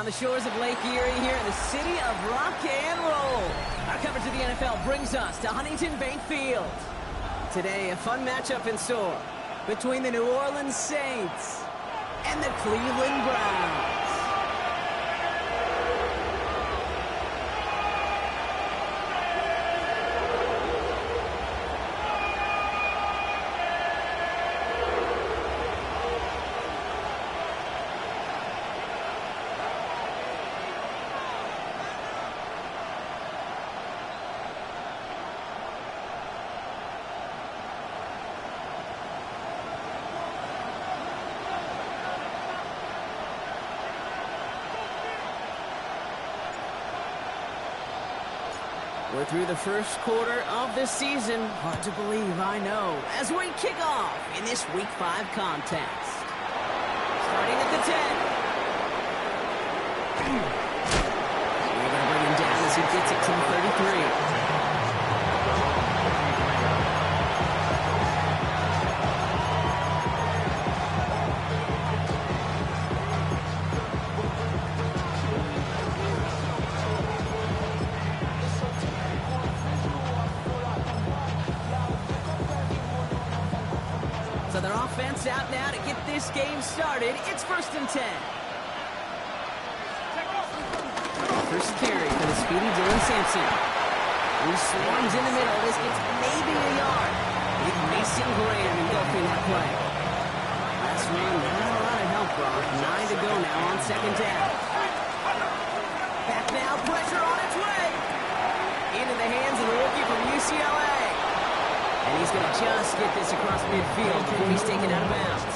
on the shores of Lake Erie here in the city of rock and roll. Our coverage of the NFL brings us to Huntington Bank Field. Today, a fun matchup in store between the New Orleans Saints and the Cleveland Browns. We're through the first quarter of the season. Hard to believe, I know, as we kick off in this Week 5 contest. Starting at the 10. We're going to bring him down as he gets it to the 33. So their offense out now to get this game started. It's 1st and 10. First carry for the speedy Dylan Sampson. He swarms in the middle. This gets maybe a yard. With Mason Graham engulfing that play. Last man, not a lot of help, Brock. 9 to go now on 2nd down. Back now, pressure on its way. Into the hands of the rookie from UCLA. And he's going to just get this across midfield before he's taken out of bounds.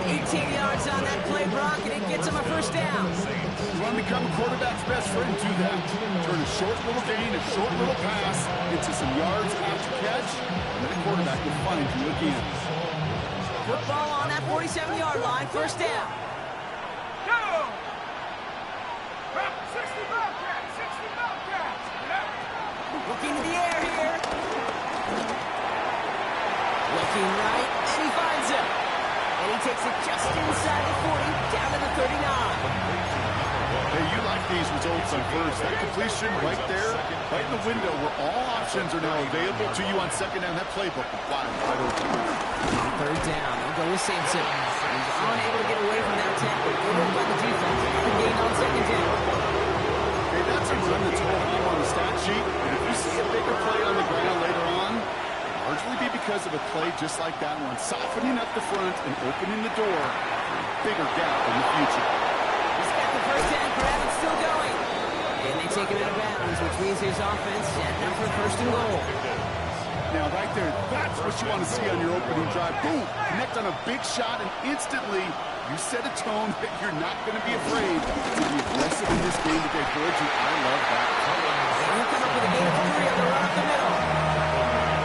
18 yards on that play, Brock, and it gets him a 1st down. You want to become a quarterback's best friend, do that. Turn a short little gain, a short little pass into some yards after catch, and then the quarterback will find you again. Football on that 47-yard line, 1st down. Go! 60 Bobcats, 60 Bobcats. Looking to the air here. Looking right, and he finds him. And he takes it just inside the 40, down to the 39. Hey, you like these results on first. That completion right there, right in the window where all options are now available to you on 2nd down. That playbook will fly right open. 3rd down, they'll go with Sampson. He's unable to get away from that tackle. Ordered by the defense. The gain on 2nd down. Hey, that's a run that's holding you on the stat sheet. And if you see a bigger play on the ground later on, largely be because of a play just like that one, softening up the front and opening the door for a bigger gap in the future. He's got the 1st down grab, it's still going. And they take him out of bounds, which means his offense setting up for 1st and goal. Now right there, that's what you want to see on your opening drive. Boom, connect on a big shot, and instantly you set a tone that you're not going to be afraid to be aggressive in this game today, George, and I love that. And he'll come up with a gain of 3 on the run up the middle.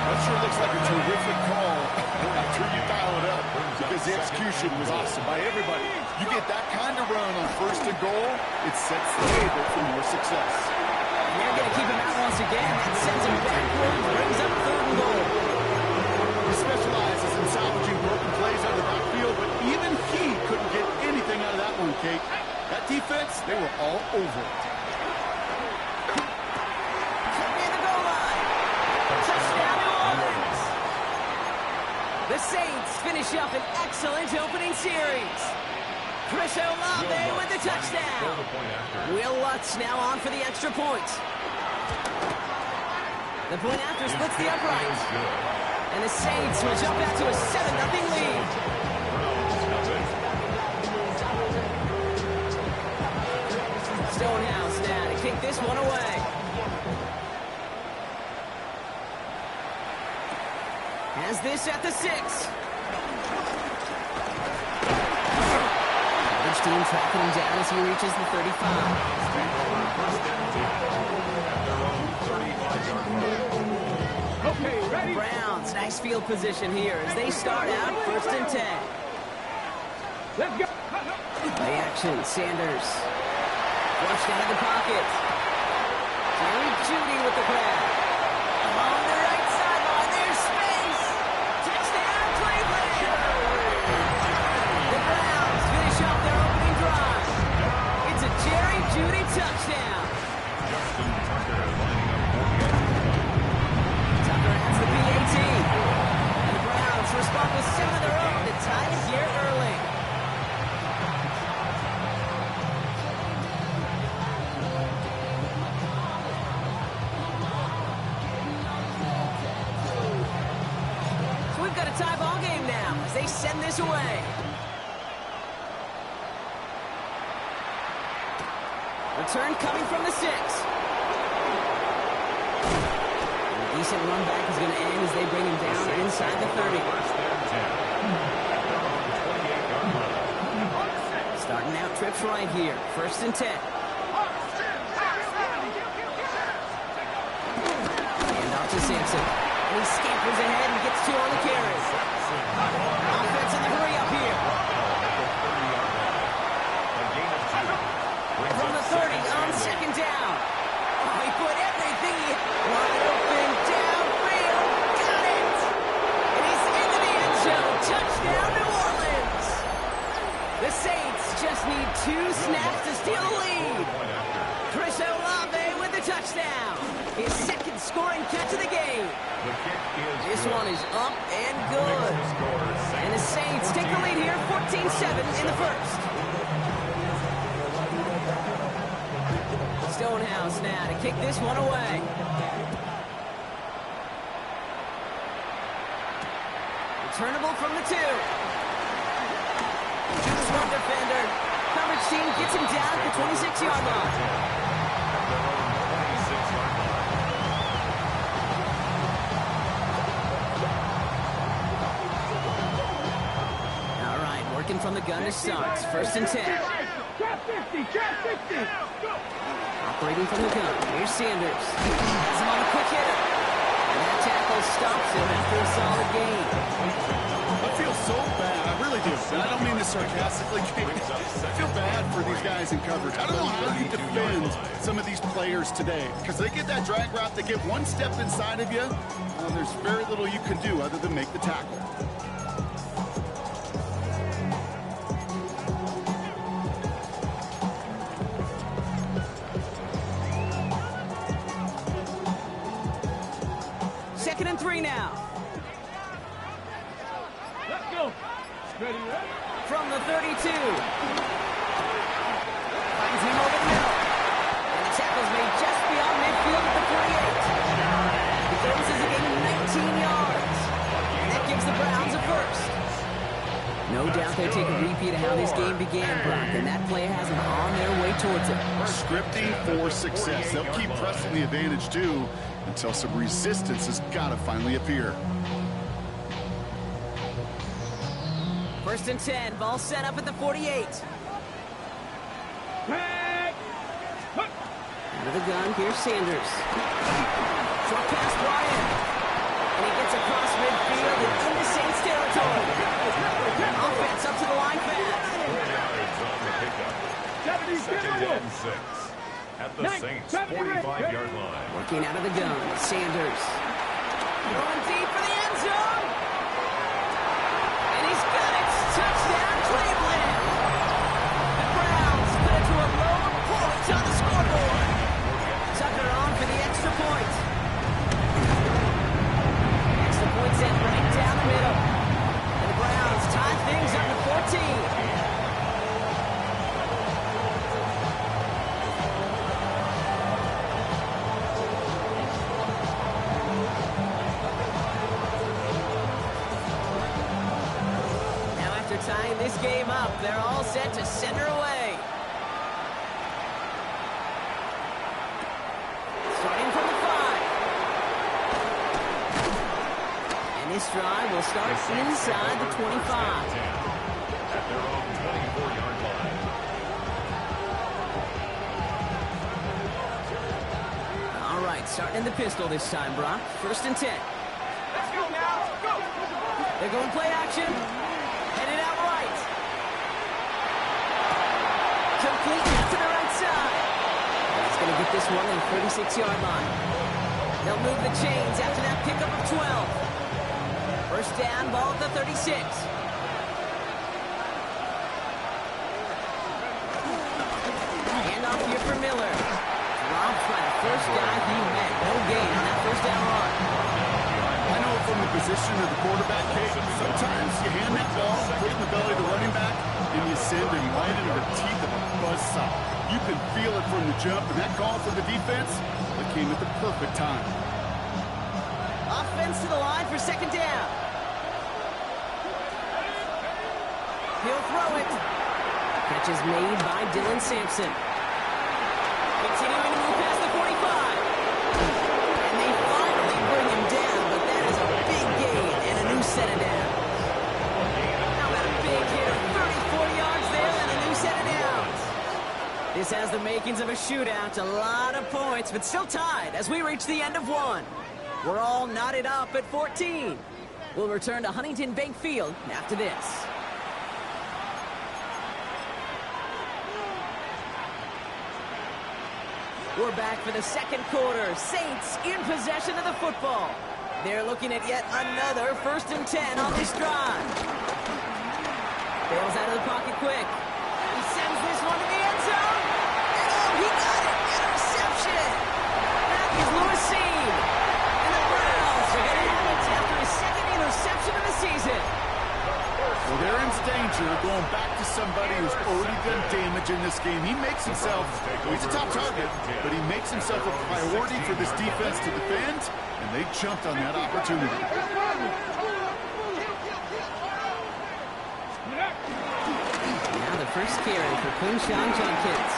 That sure looks like a terrific call after you dial it up, because the execution was awesome by everybody. You get that kind of run on 1st and goal, it sets the table for more success. And they're going to keep him out once again. That sends him backwards, brings up 3rd and goal. He specializes in salvaging broken plays out of the backfield, but even he couldn't get anything out of that one, Kate. That defense, they were all over it. The Saints finish up an excellent opening series. Chris Olave with the touchdown. Will Lutz now on for the extra point. The point after splits the upright. And the Saints will jump out to a 7-0 lead. Stonehouse now to kick this one away. Has this at the 6. Each team tracking him down as he reaches the 35. Okay, ready? Browns, nice field position here as they start out 1st and 10. Let's go. Play action, Sanders. Flushed out of the pocket. Jerry Jeudy with the grab. Along the right sideline, there's space. Touchdown, Cleveland! The Browns finish off their opening drive. got a tie ball game now as they send this away. Return coming from the 6. A decent run back is going to end as they bring him down inside the 30. Starting out trips right here. 1st and 10. Hand off to Sampson. And he scampers ahead and gets 2 on the carry. Offense in the hurry up here. From the 30 on 2nd down. Oh, he put everything wide open downfield. Got it! And he's into the end zone. Touchdown, New Orleans! The Saints just need 2 snaps to steal the lead. Chris Olave with the touchdown. His 2nd scoring catch of the game. This one is up and good. And the Saints take the lead here, 14-7 in the 1st. Stonehouse now to kick this one away. Returnable from the 2. Shoots one defender. Coverage team gets him down at the 26-yard line. All right, working from the gun to start. 1st and 10. Trap 50, trap 50. Operating from the gun. Here's Sanders. Has him on a quick hitter. And that tackle stops him after a solid gain. I feel so bad. I really do. And I don't mean this sarcastically. I feel bad for these guys in coverage. I don't know how you defend some of these players today. Because they get that drag route, they get one step inside of you. There's very little you can do other than make the tackle. Now. Let's go. Ready, ready. From the 32. Finds him over the middle. And the tackle's made just beyond midfield at the 48. He closes a gain of 19 yards. And that gives the Browns a 1st. No doubt they take a repeat of how this game began, Brock, and that play has them on their way towards it. Scripting for success. They'll keep pressing the advantage, too, until some resistance has got to finally appear. 1st and 10. Ball set up at the 48. Out of the gun, here's Sanders. Short pass, Bryant. And he gets across midfield and into Saints territory. Offense up to the line fast. 2nd and 6 at the Saints 45-yard line. Working out of the gun, Sanders. Going deep for the end zone. And he's got it. Touchdown, Cleveland. The Browns put it to a low point on the scoreboard. Tucker on for the extra point. Extra point sent right down the middle. And the Browns tie things up to 14. Tying this game up, they're all set to center away. Starting from the 5. And this drive will start inside the 25. At their own 24-yard line. All right, starting in the pistol this time, Brock. 1st and 10. Let's go now. Go. They're going play action. Headed out right. Complete to the right side. He's going to get this one on the 36-yard line. They'll move the chains after that pickup of 12. 1st down, ball at the 36. Handoff here for Miller. Dropped by the first guy he met. No gain on that 1st down run. I know from the position of the quarterback, Kate, sometimes you hand that ball, put it in the belly of the running back, and you send him right into the teeth of a buzzsaw. You can feel it from the jump, and that call from the defense, it came at the perfect time. Offense to the line for 2nd down. He'll throw it. Catch is made by Dylan Sampson. Continuing to move past the 45. And they finally bring him down, but that is a big gain and a new set of downs. How about a big hit of 34 yards there and a new set of downs? This has the makings of a shootout. A lot of points, but still tied as we reach the end of one. We're all knotted up at 14. We'll return to Huntington Bank Field after this. We're back for the second quarter. Saints in possession of the football. They're looking at yet another 1st and 10 on this drive. Bails out of the pocket quick. He sends this one to the end zone. And oh, he got it. Interception. Matthews Lewis seen. And the Browns are going to have it after his second interception of the season. Well, they're in danger going back to somebody who's already done damage in this game. He makes himself, well, he's a top target, but he makes himself a priority for this defense to defend, and they jumped on that opportunity. Now the first carry for Quinshon Judkins.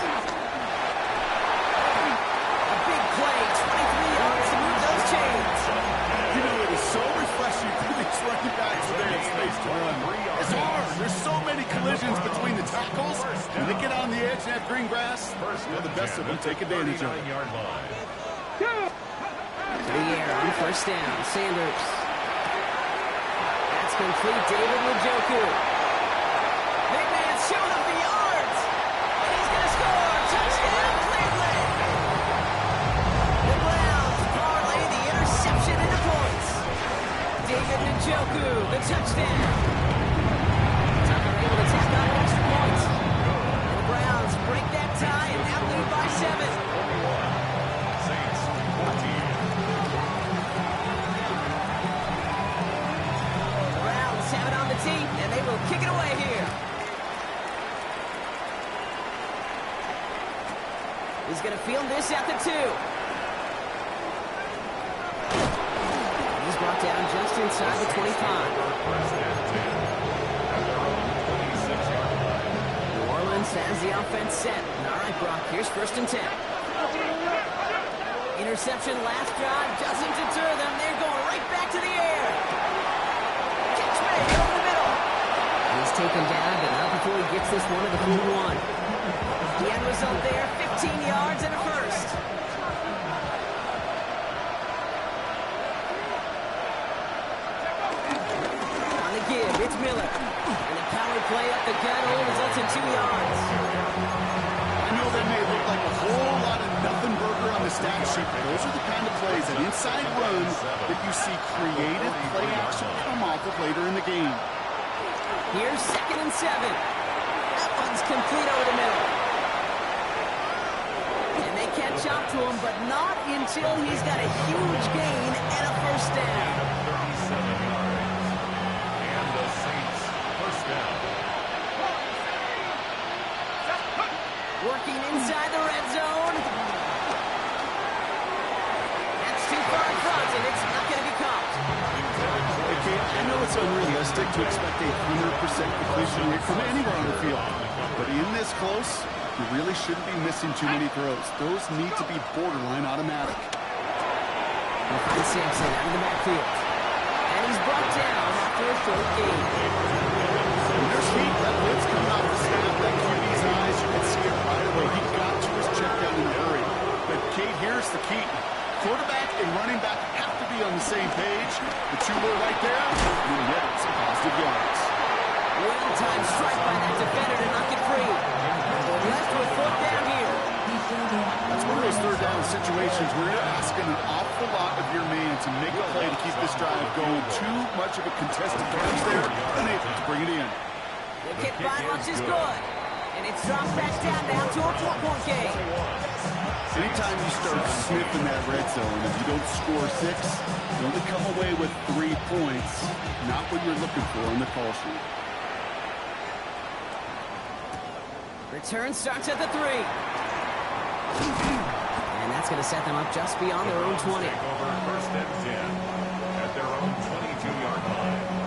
A big play, 23 yards to move those chains. You know, it is so refreshing for these running backs when they have space to run. It's hard. There's so many collisions between the tackles. When they get on the edge and have green grass, the best of them take advantage of it. To the air on 1st down. Sanders. That's complete. David Njoku. Big man showing up the yards. And he's going to score. Touchdown, Cleveland. The Browns parlay the interception into points. David Njoku, the touchdown. Tucker able to tack on extra points. And the Browns break that tie and now lead by 7. Saints 14. Browns have it on the tee, and they will kick it away here. He's going to field this at the 2. He's brought down just inside the 25. New Orleans has the offense set. All right, Brock, here's 1st and 10. Interception last drive doesn't deter them. They're going right back to the air. Catch made over the middle. He's taken down, but not before he gets this one to the 41. The end result there, 15 yards and a first. On the give, it's Miller. And the power play up the gut only results in 2 yards. I know that may look like a whole lot of nothing burger on the stat sheet, but those are the kind of plays, an inside run, that you see creative play action come off of later in the game. Here's 2nd and 7. That one's complete over the middle. And they catch up to him, but not until he's got a huge gain and a 1st down. 37 yards. And the Saints 1st down. Working inside the red zone. That's too far in front, and it's not going to be caught. Okay, I know it's unrealistic to expect a 100% completion rate from anywhere on the field, but in this close, you really shouldn't be missing too many throws. Those need to be borderline automatic. They'll find Sampson out of the backfield. And he's brought down after a short gain. There's heat. That blitz coming off the snap, that QB's eyes, you can see it right away. He got to his check down in a hurry. But Kate, here's the key. Quarterback and running back have to be on the same page. The two were right there, and yet it's positive yards. Well-timed strike by that defender to knock it free. They're left with 4th down here. That's one of those 3rd down situations where you're asking an awful lot of your man to make a play to keep this drive going. Too much of a contested catch there, unable to bring it in. The kick by Lutz is good. And it's dropped back down now to a 4-point game. Anytime you start sniffing that red zone, if you don't score 6, you only come away with 3 points. Not what you're looking for on the call sheet. Return starts at the 3. And that's going to set them up just beyond their own 20. Take over 1st and 10 at their own 22-yard line.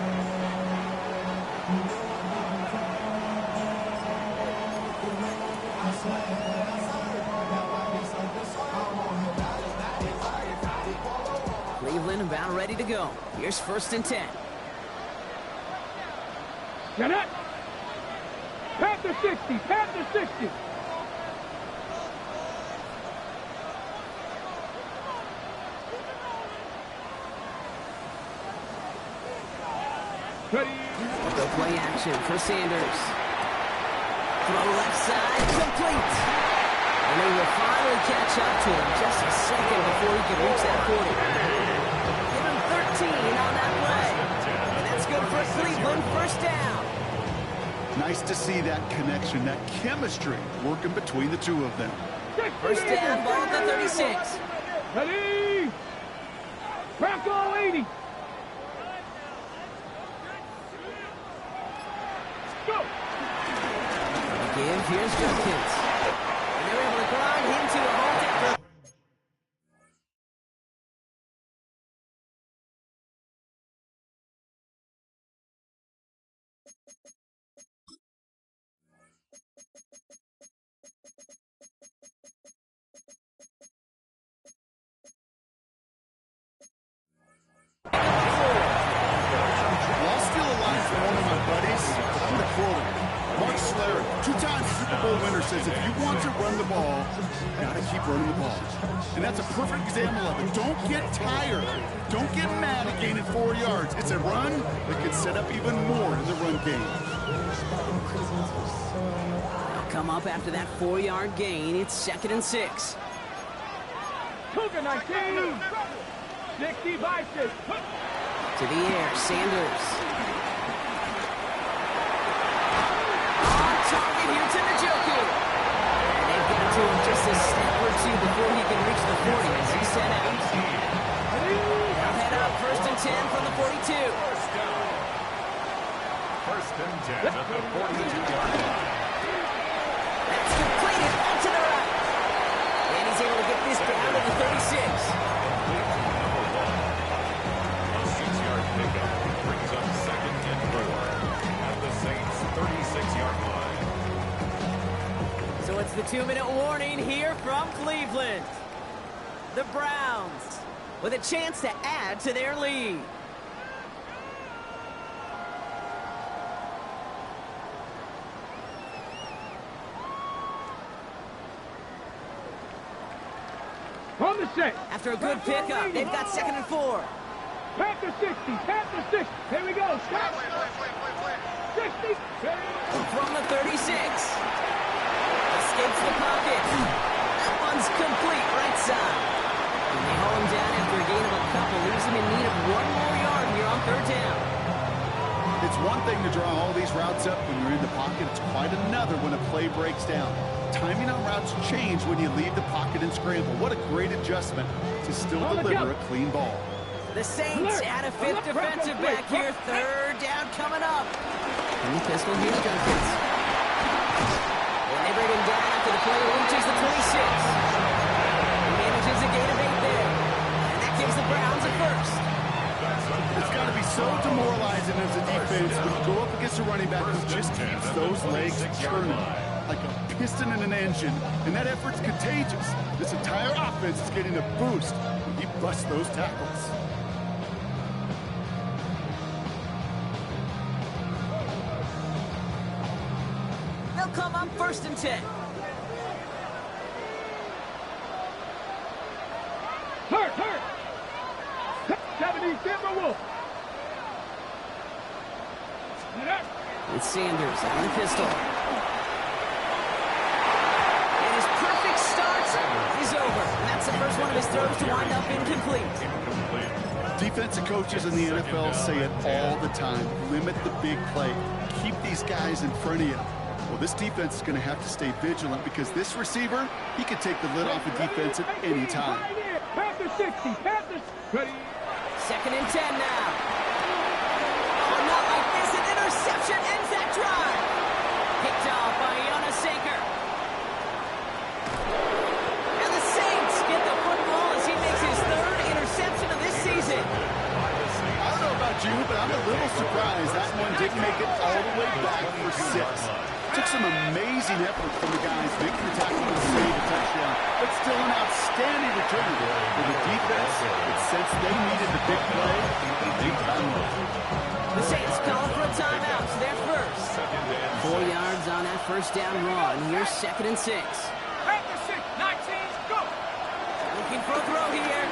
about ready to go. Here's 1st and 10. Get it. Panther 60. Panther 60. Ready. Go play action for Sanders. Throw left side, complete. And they will finally catch up to him just a second before he can reach that 40. Give him 13 on that play. And that's good for Cleveland. 1st down. Nice to see that connection, that chemistry working between the two of them. 1st down, ball at the 36. Ready. Bronco 80. Go. Give, here's Jenkins. And they're able to grind him to a halt after. Well, I'll steal a line from one of my buddies. I'm the quote. Mark Schlereth, 2-time Super Bowl winner, says if you want to run the ball, you gotta keep running the ball. And that's a perfect example of it. Don't get tired. Don't get mad at gaining 4 yards. It's a run that can set up even more in the run game. They'll come up after that 4-yard gain. It's 2nd and 6. Cougar 19. 60 by 6. To the air, Sanders. On target here to Njoku. And they've got to him just a step or two before he can reach the 40 as he's sent out. They'll head up 1st and 10 from the 42. 1st down. 1st and 10 at the 42-yard line. That's completed out to the right. And he's able to get this down to the 36. Pickup brings up 2nd and 4 at the Saints' 36-yard line. So it's the 2-minute warning here from Cleveland. The Browns with a chance to add to their lead. On the set. After a good pickup, they've got 2nd and 4. Panther 60. Panther 60. Here we go. 60. From the 36. Escapes the pocket. That one's complete right side. And they haul him down after a gain of a couple. Leaves him in need of 1 more yard here on 3rd down. It's one thing to draw all these routes up when you're in the pocket. It's quite another when a play breaks down. Timing on routes change when you leave the pocket and scramble. What a great adjustment to still deliver a clean ball. The Saints add a 5th defensive back here. 3rd down coming up. And the pistol, here's Jenkins. And they bring him down after the play reaches the 26. He manages a gain of 8 there. And that gives the Browns a 1st. It's got to be so demoralizing as a defense when you go up against a running back who just keeps those legs turning like a piston in an engine. And that effort's contagious. This entire offense is getting a boost when he busts those tackles. Come up 1st and 10. Hurt. 70 Timberwolf. It's Sanders out of the pistol. And his perfect start is over. And that's the first one of his throws to wind up incomplete. Defensive coaches in the NFL say it all the time. Limit the big play. Keep these guys in front of you. Well, this defense is going to have to stay vigilant because this receiver, he can take the lid off the defense at any time. Panther 60. Panther. Ready. 2nd and 10 now. Oh, not like this. An interception ends that drive. Picked off by Jonas Saker. And the Saints get the football as he makes his 3rd interception of this season. I don't know about you, but I'm a little surprised that one didn't make it all the way back for 6. Took some amazing effort from the guys making the tackle to save a touchdown, but still an outstanding return for the defense. It sensed they needed the big play, and they got it. The Saints call for a timeout, so they're first. 4 yards on that first down run. Here's 2nd and 6. Panther 6, 19, go! Looking for a throw here.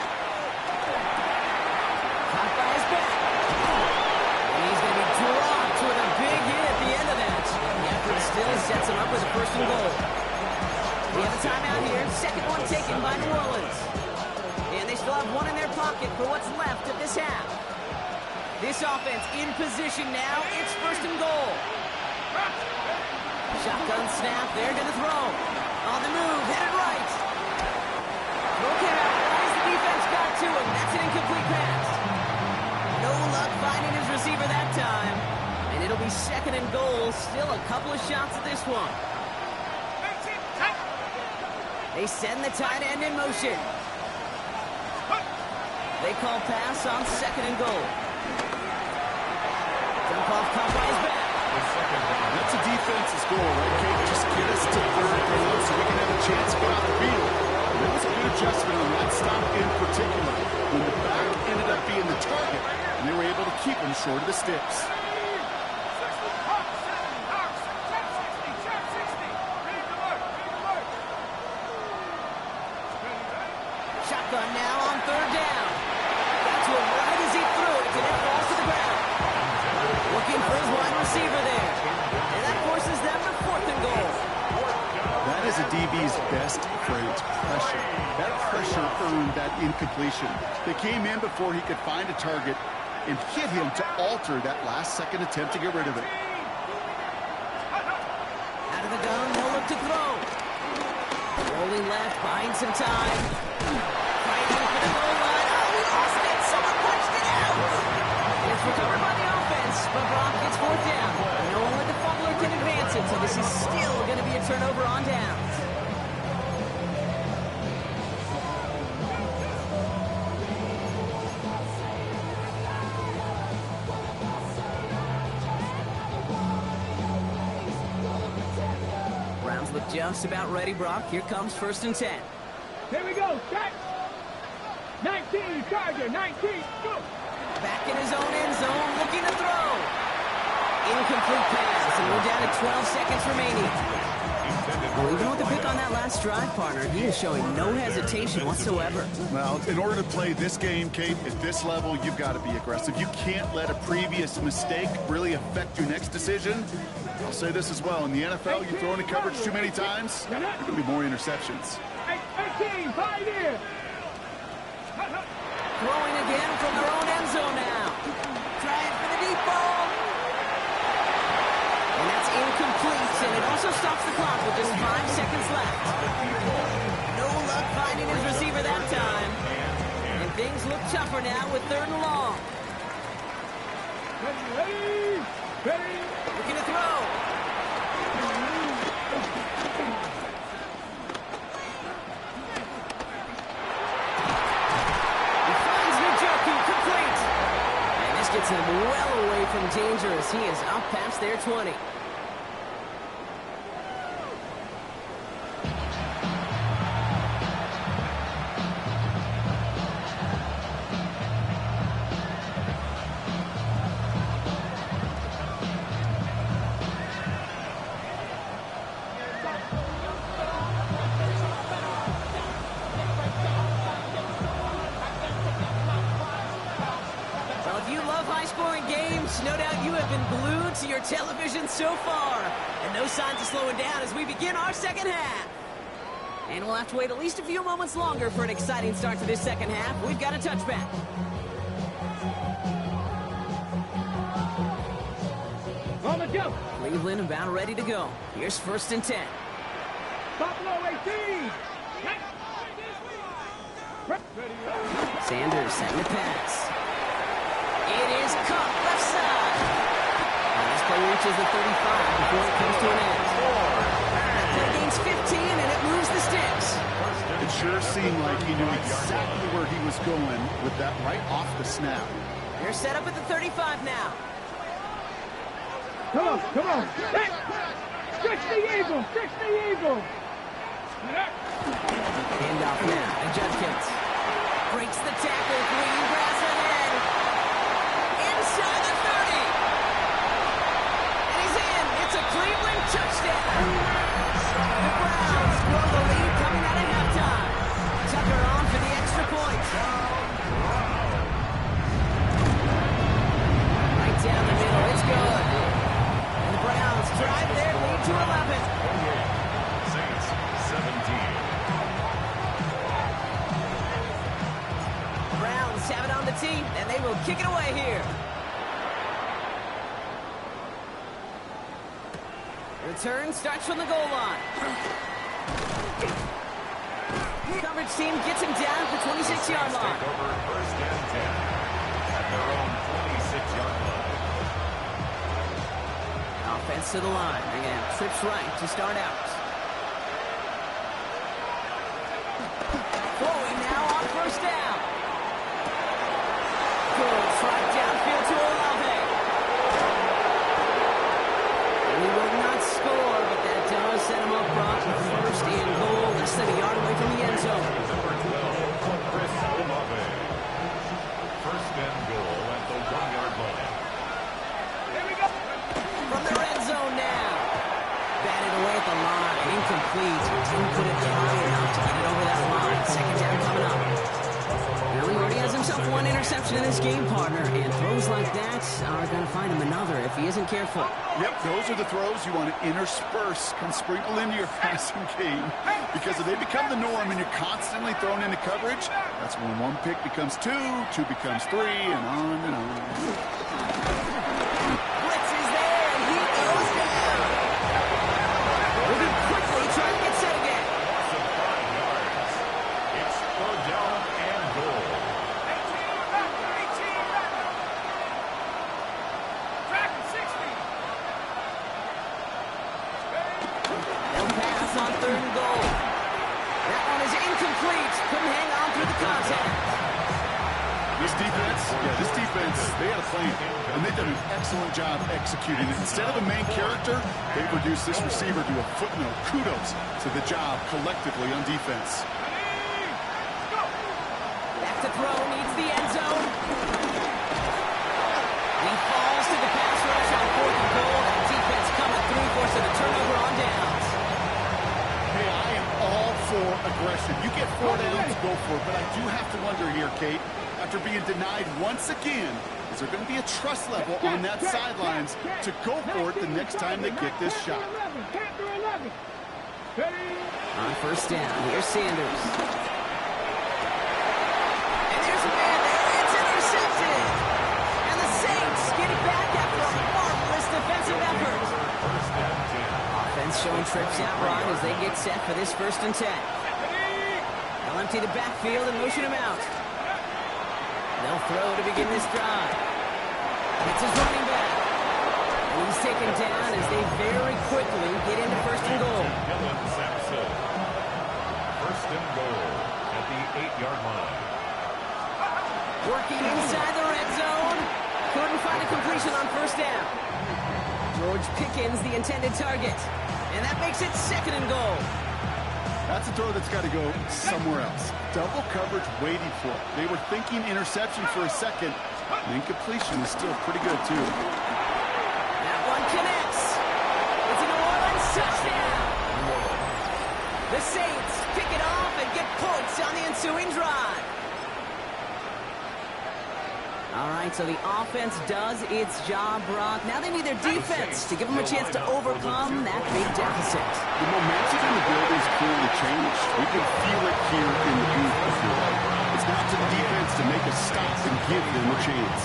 Caught by his back. And he's going to be dropped with a big hit at the end of that. The effort still sets him up with a 1st and goal. We have a timeout here. 2nd one taken by New Orleans. And they still have one in their pocket for what's left of this half. This offense in position now. It's 1st and goal. Shotgun snap. They're going to throw. On the move. Headed right. Okay, as the defense got to him. That's an incomplete pass. No luck finding his receiver that time. And it'll be 2nd and goal. Still a couple of shots at this one. They send the tight end in motion. They call pass on 2nd and goal. Dump off, caught by his back. That's a defense's goal, right, Kate? Just get us to 3rd and goal so we can have a chance to get off the field. That was a good adjustment on that stop in particular, when the back ended up being the target, and they were able to keep him short of the sticks. Shotgun now on 3rd down. Got to him right as he threw it, and it falls to the ground. Looking for his wide receiver there. And that forces them to 4th and goal. That is a DB's best phrase, pressure. That pressure earned that incompletion. They came in before he could find a target and hit him to alter that last-second attempt to get rid of it. Out of the gun, no look to throw. Rolling left, buying some time. Fighting for the goal line. Oh, he lost it. Someone punched it out. It's recovered by the offense, but Brock gets 4th down. No one with the fumbler can advance it, so this is still going to be a turnover on downs. Browns look just about ready, Brock. Here comes 1st and 10. Here we go, set! 19, Charger, 19, go! Back in his own end zone, looking to throw. Incomplete pass, and we're down to 12 seconds remaining. Well, even with the pick on that last drive, partner, he is showing no hesitation whatsoever. Well, in order to play this game, Kate, at this level, you've got to be aggressive. You can't let a previous mistake really affect your next decision. I'll say this as well. In the NFL, you throw into coverage too many times, there's going to be more interceptions. 18, 5 in! Throwing again from their own end zone now. Trying for the deep ball. And that's incomplete, and it also stops the clock with just 5 seconds left. No luck finding his receiver that time. And things look tougher now with 3rd and long. Ready! Ready! Looking to throw. He finds Njoku, complete. And this gets him well away from danger as he is up past their 20. High-scoring games, no doubt you have been glued to your television so far. And no signs of slowing down as we begin our 2nd half. And we'll have to wait at least a few moments longer for an exciting start to this 2nd half. We've got a touchback. On the jump! Cleveland about ready to go. Here's 1st and 10. Buffalo 18! Sanders setting the pass. It is caught left side. And this play reaches the 35 before it comes to an end. That play gains 15, and it moves the sticks. It sure seemed like he knew exactly where he was going with that right off the snap. They're set up at the 35 now. Come on, come on! Hey! Stretch the eagle. Stretch the eagle. Handoff now to Judkins. Breaks the tackle. Green grass ahead. Inside the 30. And he's in. It's a Cleveland touchdown. The Browns grow the lead coming out of halftime. Tucker on for the extra point. Right down the middle. It's good. And the Browns drive their lead to 11. Saints 17. Browns have it on the tee, and they will kick it away here. Return starts from the goal line. Coverage team gets him down at the 26-yard line. Take over first and 10 at their own 26-yard line. Offense to the line. They're going to have trips right to start out. Flowing now on first down. Good try downfield to Olave. He will not score, but that does set him up front. First and goal, less than a yard away from the end zone. Number 12, Chris Olave. First and goal at the 1-yard line. Here we go. From the red zone now. Batted away at the line. Incomplete. Didn't put it high enough to get it over that line. Second down coming up. Now he already has himself one interception in this game, partner, and throws like that are going to find him another if he isn't careful. Yep, those are the throws you want to intersperse and sprinkle into your passing game, because if they become the norm and you're constantly thrown into coverage, that's when one pick becomes two, two becomes three, and on and on. Blitz is there, and he goes down. We'll be quickly trying to get set again. Loss of 5 yards. It's third down and goal. 18 back. Track 60. They'll pass on third and goal. That one is incomplete. Couldn't hang on through the contact. This defense, they had a plan, and they've done an excellent job executing it. Instead of a main character, they reduced this receiver to a footnote. Kudos to the job collectively on defense. Back to throw, needs the end zone. He falls to the pass rush on fourth and goal. That defense coming through, forcing a turnover on downs. Hey, I am all for aggression. You get 4 downs, go for it. But I do have to wonder here, Kate, after being denied once again, is there going to be a trust level on that sidelines to go for it the next time they get this shot? Captain 11. Ready? On first down, here's Sanders. And there's a man there. It's intercepted. And the Saints get it back after a marvelous defensive effort. First and 10. Offense showing trips out right as they get set for this first and 10. They'll empty the backfield and motion him out. They'll throw to begin this drive. It's his running back. And he's taken down as they very quickly get into first and goal. Dylan Sampson. First and goal at the 8-yard line. Working inside the red zone. Couldn't find a completion on first down. George Pickens, the intended target. And that makes it second and goal. That's a throw that's got to go somewhere else. Double coverage waiting for it. They were thinking interception for a second. And incompletion is still pretty good, too. That one connects. It's a New Orleans touchdown. The Saints pick it off and get points on the ensuing drive. All right, so the offense does its job, Brock. Now they need their defense to give them a chance to overcome that big deficit. The momentum in the building's clearly changed. We can feel it here in the booth. I feel like. It's not to the defense to make a stop and give them a chance.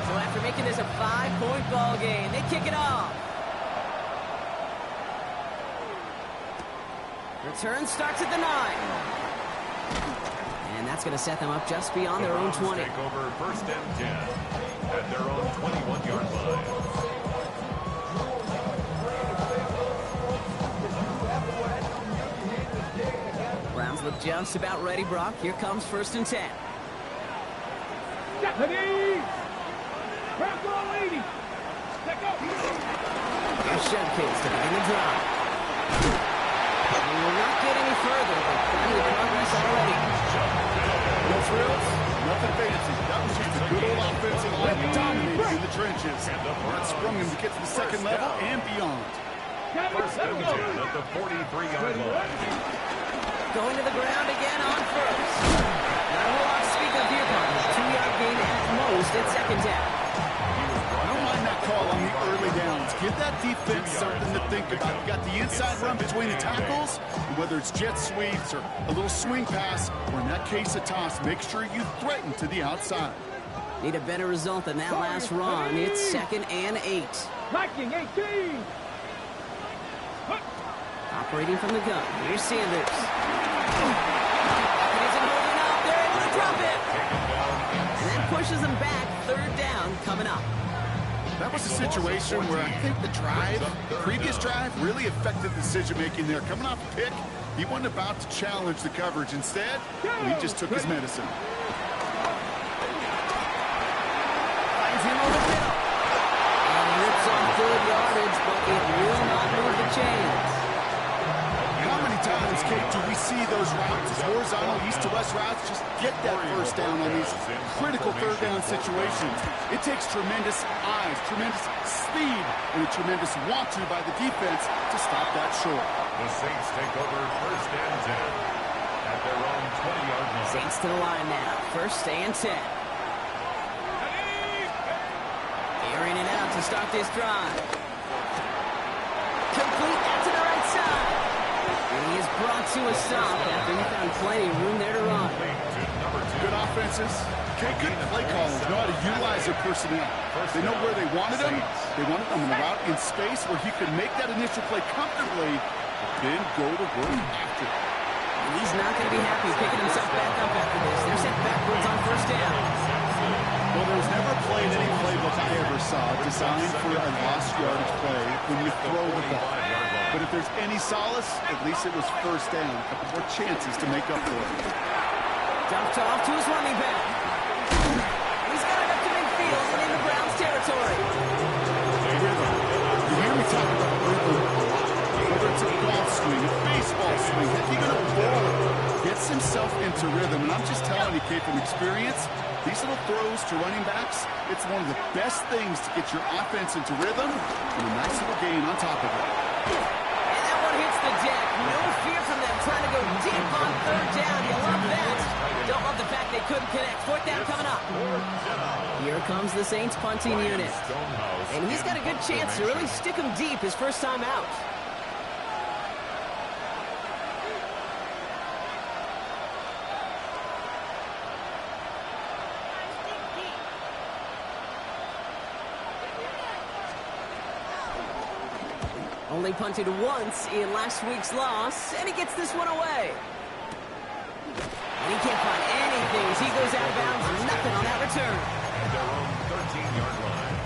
So after making this a 5-point ball game, they kick it off. Return starts at the 9. And that's going to set them up just beyond their own 20. Take over first and 10 at their own 21-yard line. Browns look just about ready, Brock. Here comes first and 10. Ready. Press all 80. Let go. Here's Shevkins to begin the drive. We will not get any further, but plenty of progress already. No frills, nothing fancy. That was just a good old offensive line dominating in the trenches. That sprung him to get to the second level and beyond. First and 10 at the 43-yard line. Going to the ground again on first. Not a whole lot to speak of here, Cardinals. 2-yard gain at most at second down. I don't mind that call on the early downs. Give that defense something to think about. You got the inside run between the tackles, and whether it's jet sweeps or a little swing pass, or in that case a toss, make sure you threaten to the outside. Need a better result than that last run. It's 2nd and 8. Viking 18. Operating from the gun. Here's Sanders. He isn't holding up. They're able to drop it. And that pushes them back. 3rd down coming up. That was a situation where I think the previous drive, really affected the decision-making there. Coming off a pick, he wasn't about to challenge the coverage. Instead, he just took his medicine. Finds him over the middle. And rips off good yardage, but it will not move the chains. How many times, Kate, do we see those routes, these horizontal east-to-west routes, just get that first down on these critical 3rd down situations? It takes tremendous eyes, tremendous speed, and a tremendous want-to by the defense to stop that short. The Saints take over first and 10 at their own 20-yard line. Saints to the line now. 1st and 10. Airing it out to start this drive. Complete out to the right side. And he is brought to a stop after he found plenty of room there to run. Good offenses. Okay, good play callers know how to utilize their personnel. They know where they wanted them. They wanted them in the route in space where he could make that initial play comfortably, then go to work after. And he's not going to be happy picking himself back up after this. They're sent backwards on 1st down. Well, there was never a play in any playbook I ever saw designed for a lost yardage play when you throw the ball. But if there's any solace, at least it was 1st down. A couple more chances to make up for it. Dumped off to his running back. He's got it up to midfield and into Browns territory. You hear me talk about rhythm a lot. Whether it's a golf swing, a baseball swing, heck, even a bowler gets himself into rhythm. And I'm just telling you, Kate, from experience, these little throws to running backs, it's one of the best things to get your offense into rhythm and a nice little gain on top of it. And that one hits the deck. No fear from them trying to go deep on 3rd down. You love that. Don't love the fact they couldn't connect. 4th down coming up. Here comes the Saints punting unit. And he's got a good chance to really stick him deep his first time out. Only punted once in last week's loss, and he gets this one away. And he can't find anything as he goes out of bounds. Nothing on that return. At their own 13-yard line.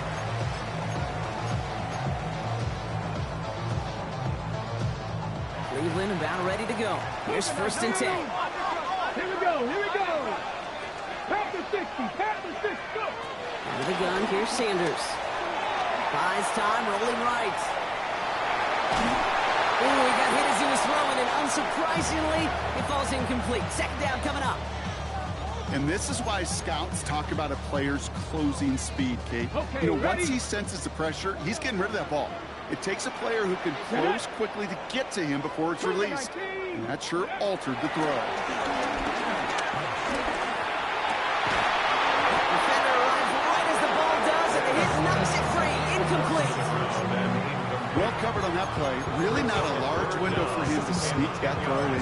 Cleveland about ready to go. Here's 1st and 10. Here we go. Here we go. Pass the 60. Pass the 60. Go. Under the gun, here's Sanders. Buys time, rolling right. Ooh, he got hit as he was throwing, and unsurprisingly, it falls incomplete. 2nd down coming up. And this is why scouts talk about a player's closing speed, Kate. Okay, once he senses the pressure, he's getting rid of that ball. It takes a player who can close quickly to get to him before it's released. And that sure altered the throw. Defender arrives right as the ball does, and the hit knocks it free. Incomplete. Well covered on that play. Really not a large window for him to sneak that throw in.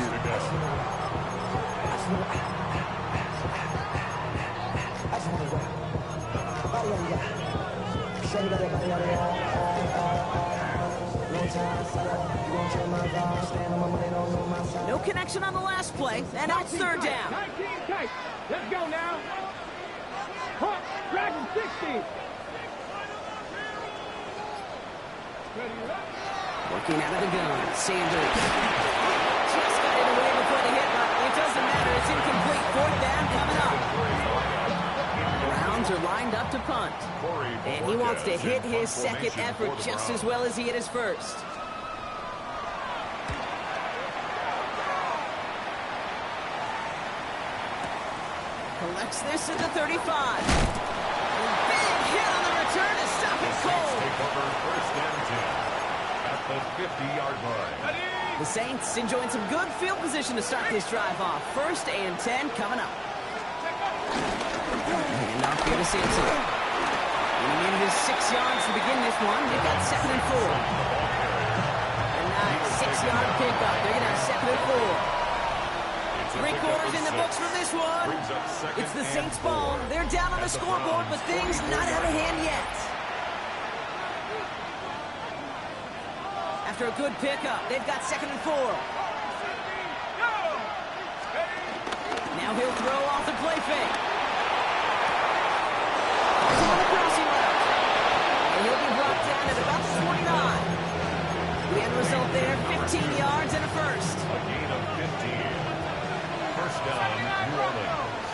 No connection on the last play, and now it's 3rd down. 19 tight. Let's go now. Hunt. Dragon 60. Working out of the gun, Sanders. Just got it away before the hit, but it doesn't matter. It's incomplete. 4th down coming up. to punt. And he wants to hit his second effort just as well as he hit his first. Collects this at the 35. Big hit on the return to stop it cold. Take over first and 10 at the 50-yard line. The Saints enjoying some good field position to start this drive off. First and 10 coming up. And off here to Sampson. And he needed his 6 yards to begin this one. They've got 2nd and 4. A nice 6-yard pickup. They're going to have 2nd and 4. 3 quarters in the books for this one. It's the Saints ball. They're down on the scoreboard, but things not out of hand yet. After a good pickup, they've got 2nd and 4. Now he'll throw off the play fake. On the crossing route. And he'll be brought down at about the 49. The end result there, 15 yards and a first. A gain of 15. First down, New Orleans.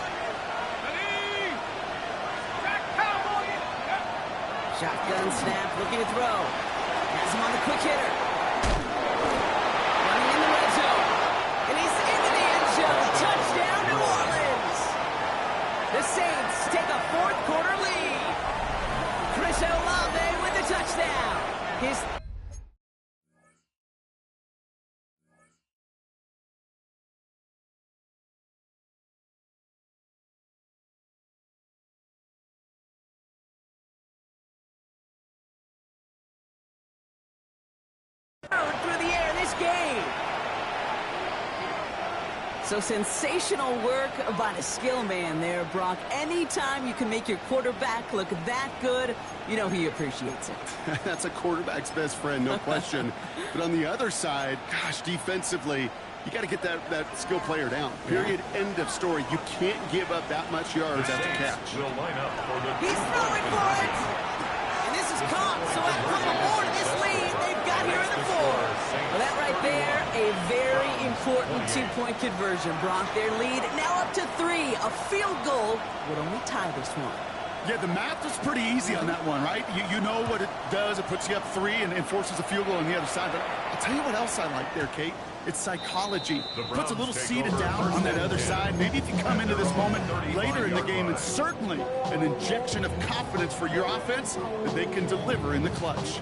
Shotgun snap, looking to throw. Has him on the quick hitter. Running in the red zone. And he's into the end zone. Touchdown, New Orleans. The Saints take a 4th quarter lead. Chris Olave with the touchdown. His through the air this game. So sensational work by the skill man there, Brock. Anytime you can make your quarterback look that good, you know he appreciates it. That's a quarterback's best friend, no question. But on the other side, gosh, defensively, you got to get that skill player down. Period. End of story. You can't give up that much yards after catch. Will line up for the He's throwing for it. And this is caught, so a couple more to this lead they've got here in the 4th. Well, that right there, a very important 2-point conversion. Brock, their lead now up to 3. A field goal would only tie this one. Yeah, the math is pretty easy on that one, right? You know what it does. It puts you up 3 and forces a field goal on the other side. But I'll tell you what else I like there, Kate. It's psychology. Puts a little seed of doubt on that other side. Maybe if you come into this moment later in the game, and certainly an injection of confidence for your offense that they can deliver in the clutch.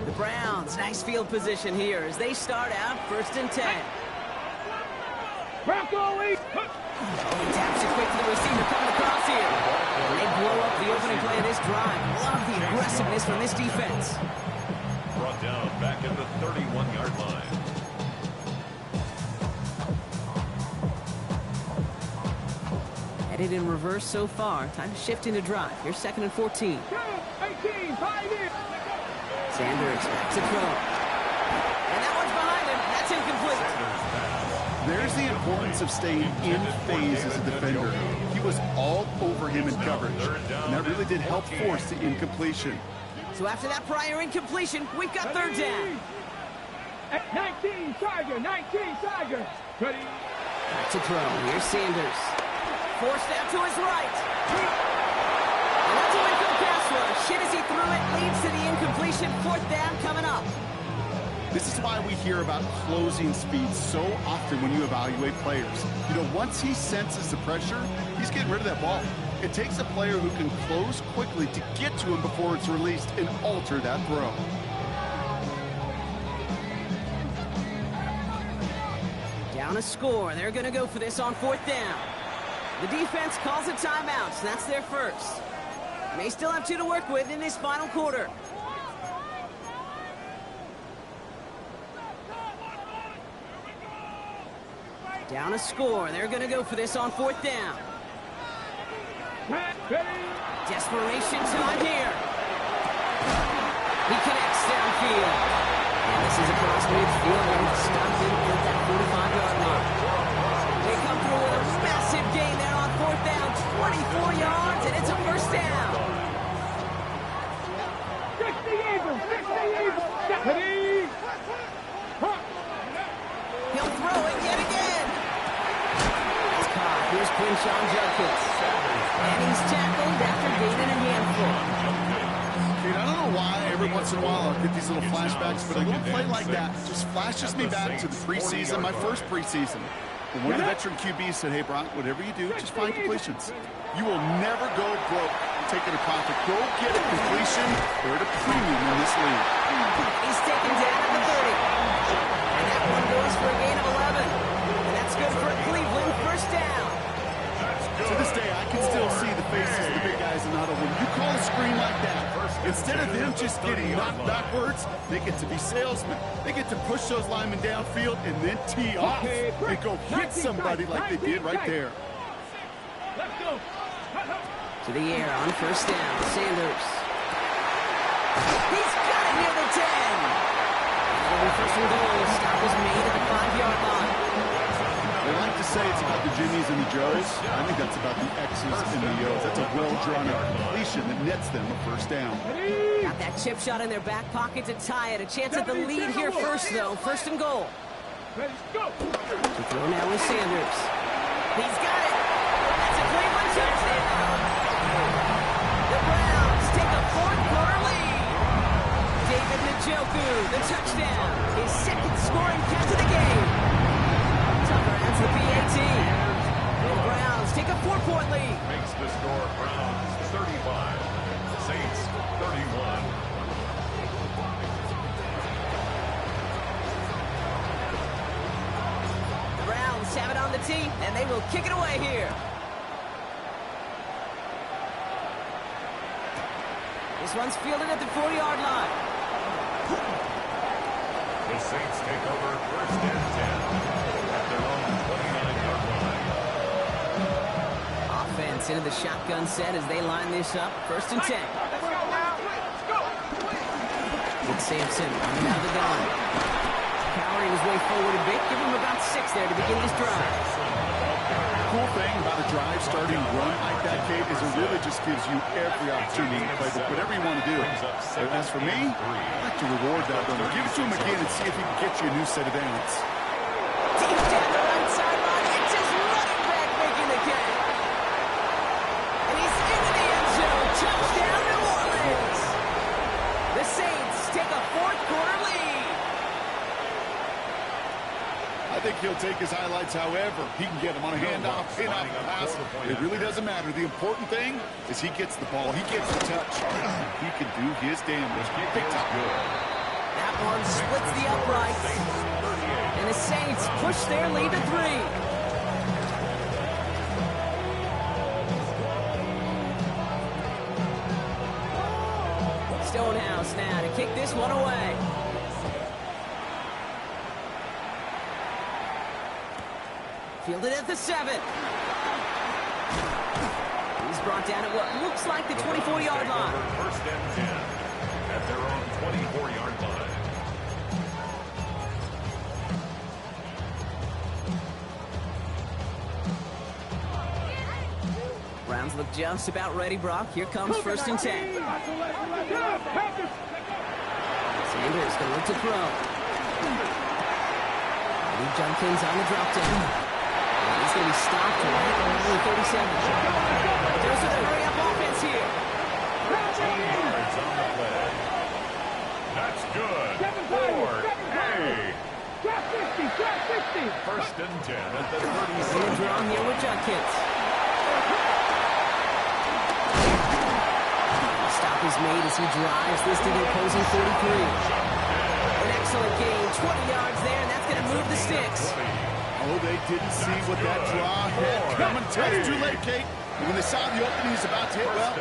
The Browns, nice field position here as they start out 1st and 10. Bronco East. He taps it quick to the receiver coming across here. And they blow up the opening play of this drive. Love the aggressiveness from this defense. brought down back at the 31-yard line. Headed in reverse so far. Time to shift into drive. Here's 2nd and 14. 18, 5 in. Sanders backs a throw. And that one's behind him. That's incomplete. There's the importance of staying in phase as a defender. He was all over him in coverage, and that really did help force the incompletion. So after that prior incompletion, we've got 3rd down. 19, Tiger, 19, Tiger. Ready? Back to throw. Here's Sanders. Forced out to his right. And that's a win for the pass rush. Hit as he threw it, leads to the incompletion. 4th down coming up. This is why we hear about closing speed so often when you evaluate players. You know, once he senses the pressure, he's getting rid of that ball. It takes a player who can close quickly to get to him before it's released and alter that throw. Down a score. They're going to go for this on 4th down. The defense calls a timeout, so that's their first. They still have 2 to work with in this final quarter. Down a score. They're going to go for this on 4th down. Desperation time here. He connects downfield. And this is across midfield and stopped in at that 45-yard line. They come through with a massive gain there on 4th down. 24 yards, and it's a first down. 60 Eagles, 60 Eagles. Ready? He'll throw it yet again. It's caught. Here's Quinshon Judkins. And he's tackled after gaining a handful. Dude, I don't know why every once in a while I'll get these little flashbacks, but a little play like that just flashes me back to the preseason, my first preseason. When one of the veteran QBs said, hey, Brock, whatever you do, just find completions. You will never go broke taking a profit. Go get a completion. They're at a premium in this league. He's taken down at the 30. And that one goes for a gain of 11. And that's good for Cleveland. First down. To this day, I can still see the faces of the big guys in Ottawa. When you call a screen like that, instead of them just getting knocked backwards, they get to be salesmen. They get to push those linemen downfield and then tee off and go hit somebody like they did right there. Let's go. To the air on first down. Sanders. He's got it near the 10. It'll be first and goal. Stop was made at the 5-yard line. They like to say it's about the Jimmies and the Joes. I think that's about the X's and the O's. That's a well-drawn-out completion that nets them a first down. Got that chip shot in their back pocket to tie it. A chance at the lead here first, though. First and goal. Let's go. To throw now with Sanders. He's got it. That's a Cleveland touchdown. The Browns take a fourth-quarter lead. David Njoku, the touchdown. His second scoring catch of the game. Tucker adds the PAT. The Browns take a 4-point lead. Makes the score Browns 35, Saints 31. The Browns have it on the tee, and they will kick it away here. This one's fielded at the 4-yard line. The Saints take over first and 10 at their own 29-yard line. Offense into the shotgun set as they line this up. First and 10. With Sampson running out of the gun. Powering his way forward a bit. Give him about 6 there to begin this drive. Cool thing about a drive starting run like that, Kate, is it really just gives you every opportunity to play whatever you want to do. But as for me, I like to reward that runner. Give it to him again and see if he can get you a new set of downs. Deep down the right sideline. It's his running back making the catch. And he's into the end zone. Touchdown, New Orleans. The Saints take a fourth-quarter lead. I think he'll take his highlights however. He can get them on a handoff, pin-off, pass. It really doesn't matter. The important thing is he gets the ball. He gets the touch. He can do his damage. Big time. That one splits the uprights. And the Saints push their lead to 3. Stonehouse now to kick this one away. Fielded at the 7. He's brought down at what looks like the 24-yard line. First and 10 at their own 24-yard line. Browns look just about ready, Brock. Here comes first and 10. Sanders going to look to throw. Lee Junkins on the drop down. He's going to be stopped right around the 37. There's a hurry-up offense here. 10 yards on the play. That's good. Ford. Hey. First and 10 at the 36. In the draw here with Junkins. Stop is made as he drives this to the opposing 33. An excellent gain, 20 yards there, and that's going to move the sticks. Oh, they didn't see what that draw had coming. It's too late, Kate. And when they saw the opening he's about to hit, well,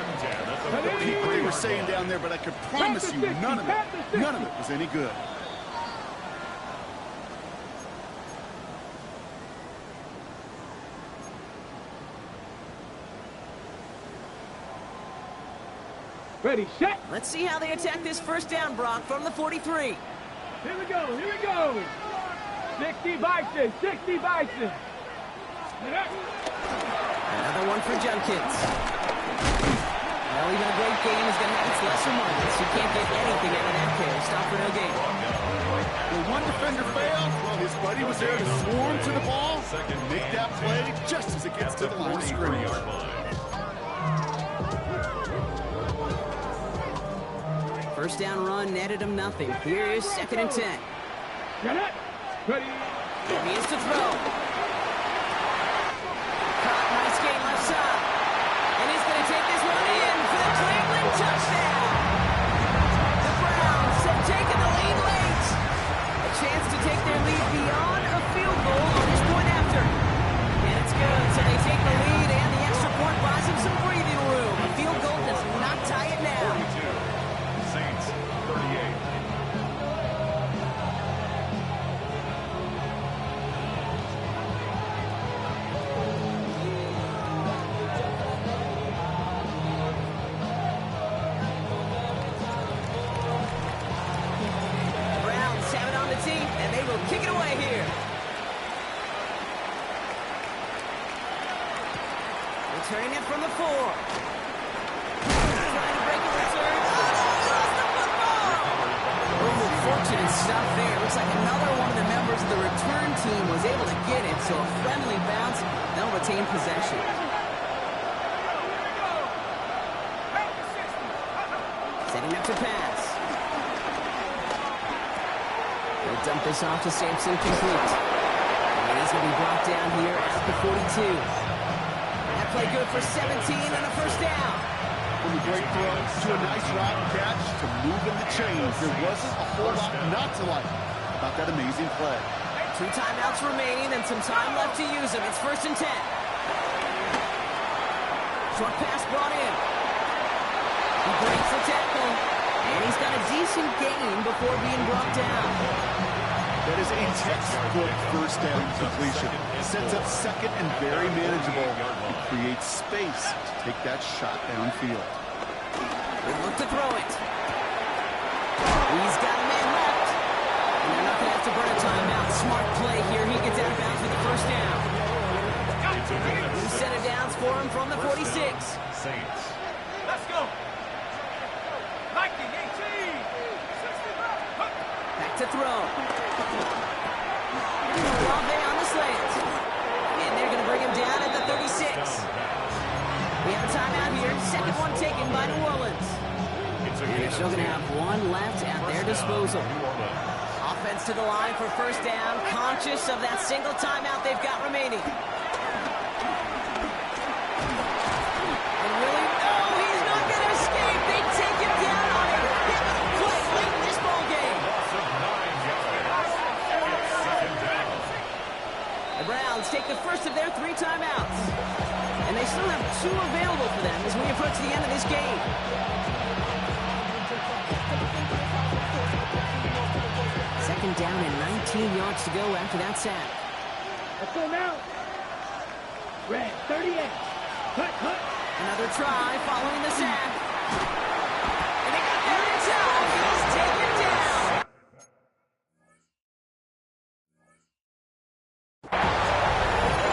repeat what they were saying down there, but I can promise you none of it was any good. Ready, set. Let's see how they attack this first down, Brock, from the 43. Here we go, here we go. 60 Bison, 60 Bison. Another one for Junkins. Well, even a great game is going to have its lesser moments. You can't get anything out of that carry. Stop for no gain. When one defender failed, well, his buddy was there to swarm to the ball and make that play just as it gets to the line of scrimmage. First down run netted him nothing. Here is 2nd and 10. Got it. Ready. He is to throw. Caught, nice gain left side. And he's going to take this one in for the Cleveland touchdown. The Browns have taken the lead late. A chance to take their lead beyond a field goal on this point after. And it's good. So they take the lead, and the extra point buys them some breathing room. A field goal does not tie it now. 42. Saints 38. Browns have it on the team, and they will kick it away here. Returning it from the 4. Trying to break a return. Lost the football! Oh, fortunate stuff there. Looks like another one of the members of the return team was able to get it, so a friendly bounce. They'll retain possession. Setting up to pass. They'll dump this off to Sampson, complete. And he's going to be brought down here at the 42. That play good for 17 and a first down. From a great throw to a nice route catch to moving the chains. There wasn't a whole lot not to like about that amazing play. 2 timeouts remaining and some time left to use them. It's 1st and 10. Short pass brought in. He breaks the tackle, and he's got a decent gain before being brought down. That is a textbook first down completion. Sets up 2nd and very manageable and creates space to take that shot downfield. They look to throw it. He's got a man left. And they're not going to have to burn a timeout. Smart play here. He gets out of bounds for the first down. He set it down for him from the 46. Saints. Let's go. 19, 18. Back to throw. Olave on the slant. And they're going to bring him down at the 36. We have a timeout here. 2nd one taken by New Orleans. And they're still going to have one left at their disposal. Offense to the line for first down. Conscious of that single timeout they've got remaining. And really, no, he's not going to escape. They take him down on a pivotal play late in this ball game. The Browns take the first of their 3 timeouts. And they still have 2 available for them as we approach the end of this game. Second down and 19 yards to go after that sack. Let's go now. Red 38. Cut. Another try following the sack. And they got there in time. He's taken down.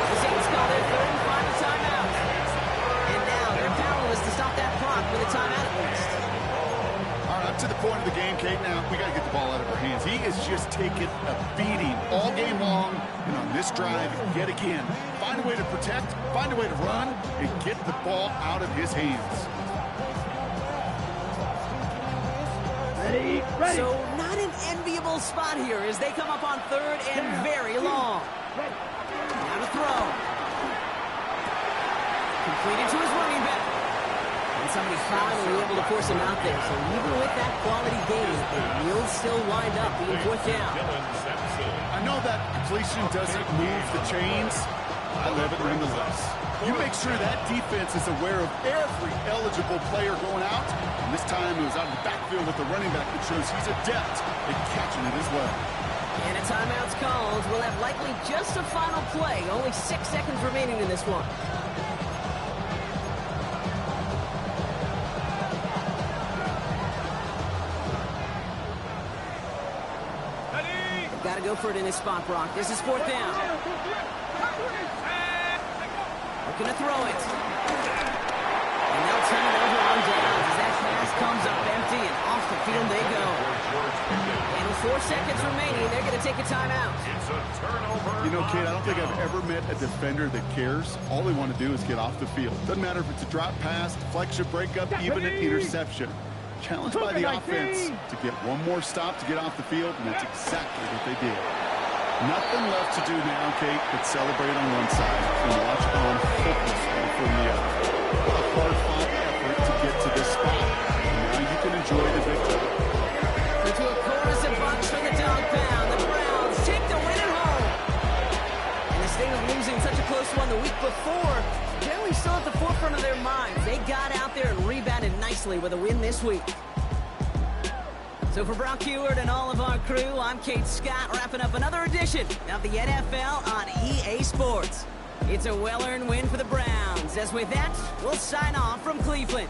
The Saints call their 3rd and final timeout. And now they're powerless to stop that clock with a timeout at least. All right, up to the point of the game, Kate. Now, we got to get the ball out of our hands. He is just taking a beating all game long. And on this drive, yet again, find a way to protect, find a way to run, and get the ball out of his hands. Ready. So not an enviable spot here as they come up on 3rd and very long. Now to throw. Completed to his running back. And somebody finally able to force him out there. So even with that quality gain, it will still wind up being 4th down. I know that completion doesn't move the chains. I love it nonetheless. You make sure that defense is aware of every eligible player going out. And this time it was out of the backfield with the running back that shows he's adept at catching it as well. And a timeout's called. We'll have likely just a final play. Only 6 seconds remaining in this one. Got to go for it in this spot, Brock. This is 4th down. Looking to throw it. And they'll turn it over on downs as that pass comes up empty and off the field they go. George Pickens. And with 4 seconds remaining, they're going to take a timeout. It's a turnover. You know, Kate, I don't think on I've ever met a defender that cares. All they want to do is get off the field. Doesn't matter if it's a drop pass, deflection, breakup, even an interception. Challenged by the offense to get one more stop to get off the field, and that's exactly what they did. Nothing left to do now, Kate, but celebrate on one side and watch on hopelessly from the other. A hard-fought effort to get to this spot. And now you can enjoy the victory. Into a chorus of bucks for the dog pound. The Browns take the win at home. And instead of losing such a close one the week before, generally still at the forefront of their minds. They got out there and rebounded nicely with a win this week. So for Brock Heward and all of our crew, I'm Kate Scott, wrapping up another edition of the NFL on EA Sports. It's a well-earned win for the Browns. As with that, we'll sign off from Cleveland.